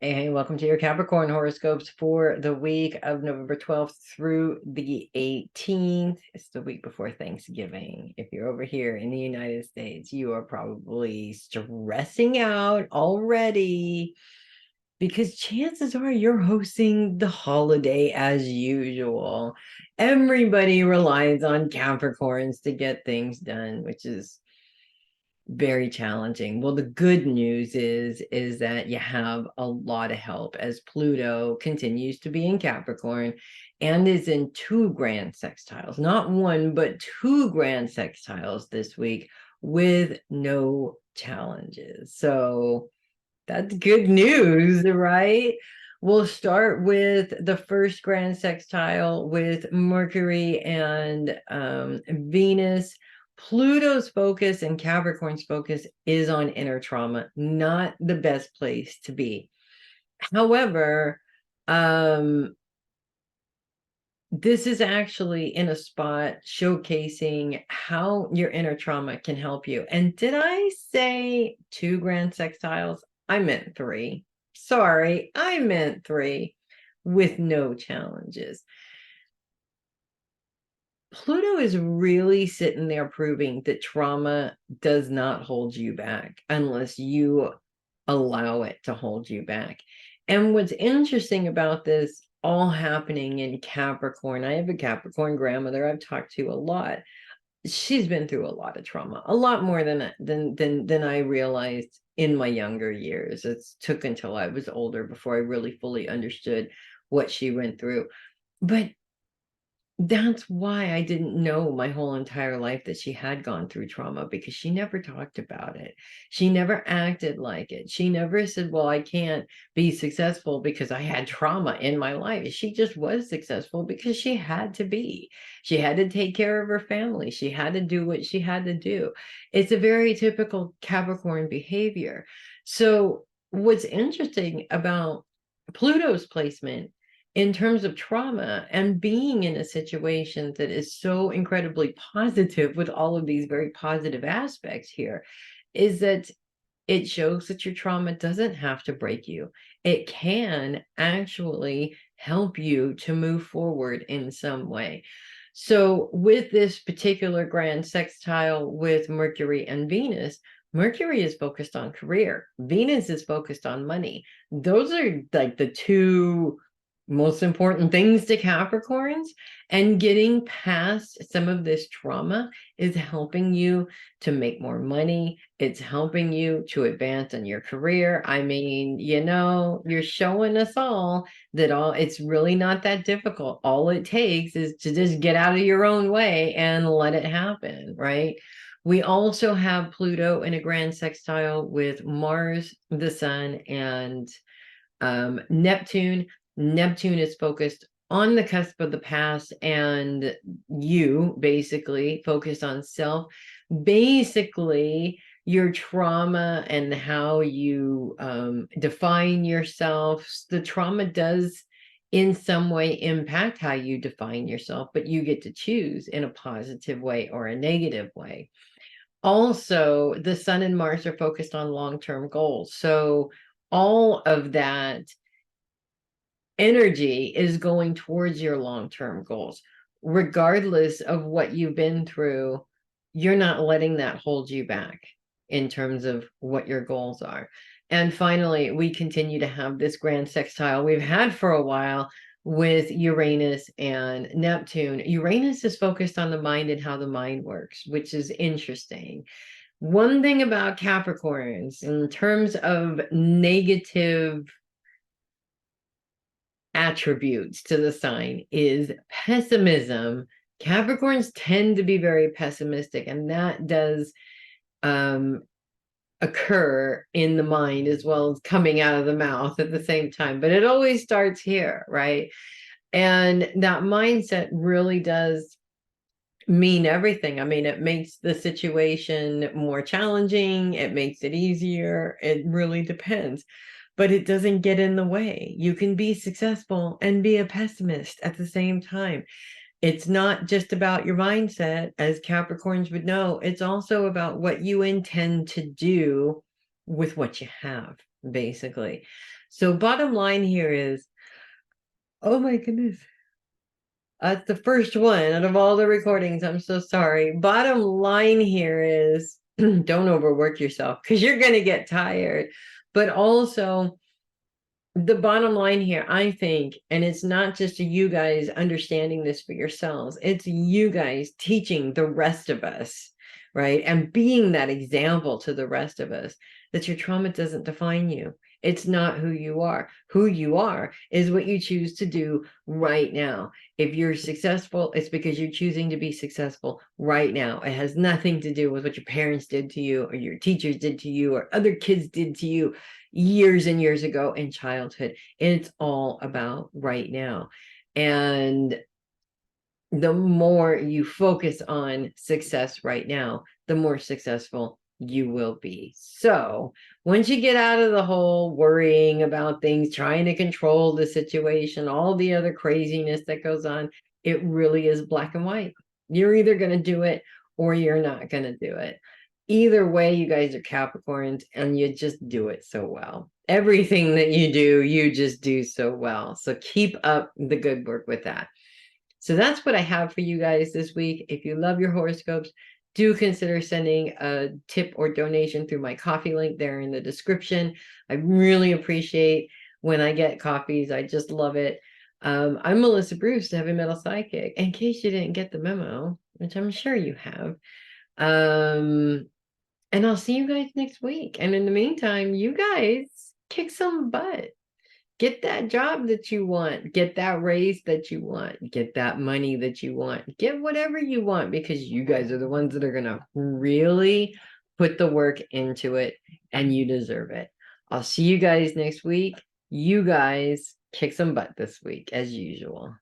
Hey, welcome to your Capricorn horoscopes for the week of November 12th through the 18th. It's the week before Thanksgiving. If you're over here in the United States, you are probably stressing out already because chances are you're hosting the holiday as usual. Everybody relies on Capricorns to get things done, which is very challenging. Well, the good news is that you have a lot of help as Pluto continues to be in Capricorn and is in two grand sextiles, not one, but two grand sextiles this week with no challenges. So that's good news, right? We'll start with the first grand sextile with Mercury and Venus. Pluto's focus and Capricorn's focus is on inner trauma, not the best place to be. However, this is actually in a spot showcasing how your inner trauma can help you. And did I say two grand sextiles? I meant three. Sorry, I meant three with no challenges. Pluto is really sitting there proving that trauma does not hold you back unless you allow it to hold you back. And what's interesting about this all happening in Capricorn, I have a Capricorn grandmother I've talked to a lot. She's been through a lot of trauma, a lot more than I realized in my younger years. It took until I was older before I really fully understood what she went through. But that's why I didn't know my whole entire life that she had gone through trauma, because she never talked about it. She never acted like it. She never said, well, I can't be successful because I had trauma in my life. She just was successful because she had to be. She had to take care of her family. She had to do what she had to do. It's a very typical Capricorn behavior. So what's interesting about Pluto's placement in terms of trauma and being in a situation that is so incredibly positive with all of these very positive aspects here is that it shows that your trauma doesn't have to break you. It can actually help you to move forward in some way. So with this particular grand sextile with Mercury and Venus, Mercury is focused on career. Venus is focused on money. Those are like the two most important things to Capricorns, and getting past some of this trauma is helping you to make more money. It's helping you to advance in your career. I mean, you're showing us all that it's really not that difficult. All it takes is to just get out of your own way and let it happen, right? We also have Pluto in a grand sextile with Mars, the Sun, and Neptune. Neptune is focused on the cusp of the past, and you basically focus on self. Basically, your trauma and how you define yourself. The trauma does in some way impact how you define yourself, but you get to choose in a positive way or a negative way. Also, the Sun and Mars are focused on long-term goals. So all of that energy is going towards your long-term goals. Regardless of what you've been through, you're not letting that hold you back in terms of what your goals are. And finally, we continue to have this grand sextile we've had for a while with Uranus and Neptune. Uranus is focused on the mind and how the mind works, which is interesting. One thing about Capricorns in terms of negative attributes to the sign is pessimism. Capricorns tend to be very pessimistic, and that does occur in the mind as well as coming out of the mouth at the same time. But it always starts here, right? And that mindset really does mean everything. I mean, it makes the situation more challenging, it makes it easier. It really depends, but it doesn't get in the way. You can be successful and be a pessimist at the same time. It's not just about your mindset, as Capricorns would know. It's also about what you intend to do with what you have, basically. So bottom line here is, oh my goodness. That's the first one out of all the recordings. I'm so sorry. Bottom line here is don't overwork yourself because you're going to get tired. But also, the bottom line here, I think, and it's not just you guys understanding this for yourselves, it's you guys teaching the rest of us, right? And being that example to the rest of us that your trauma doesn't define you. It's not who you are. Who you are is what you choose to do right now. If you're successful, it's because you're choosing to be successful right now. It has nothing to do with what your parents did to you or your teachers did to you or other kids did to you years and years ago in childhood. It's all about right now. And the more you focus on success right now, the more successful you will be. So once you get out of the whole worrying about things, trying to control the situation, all the other craziness that goes on, it really is black and white. You're either going to do it or you're not going to do it. Either way, you guys are Capricorns and you just do it so well. Everything that you do, you just do so well. So keep up the good work with that. So that's what I have for you guys this week. If you love your horoscopes, do consider sending a tip or donation through my coffee link there in the description. I really appreciate when I get coffees. I just love it. I'm Melissa Bruce, the Heavy Metal Psychic, in case you didn't get the memo, which I'm sure you have. And I'll see you guys next week. And in the meantime, you guys kick some butt. Get that job that you want, get that raise that you want, get that money that you want, get whatever you want, because you guys are the ones that are going to really put the work into it and you deserve it. I'll see you guys next week. You guys kick some butt this week as usual.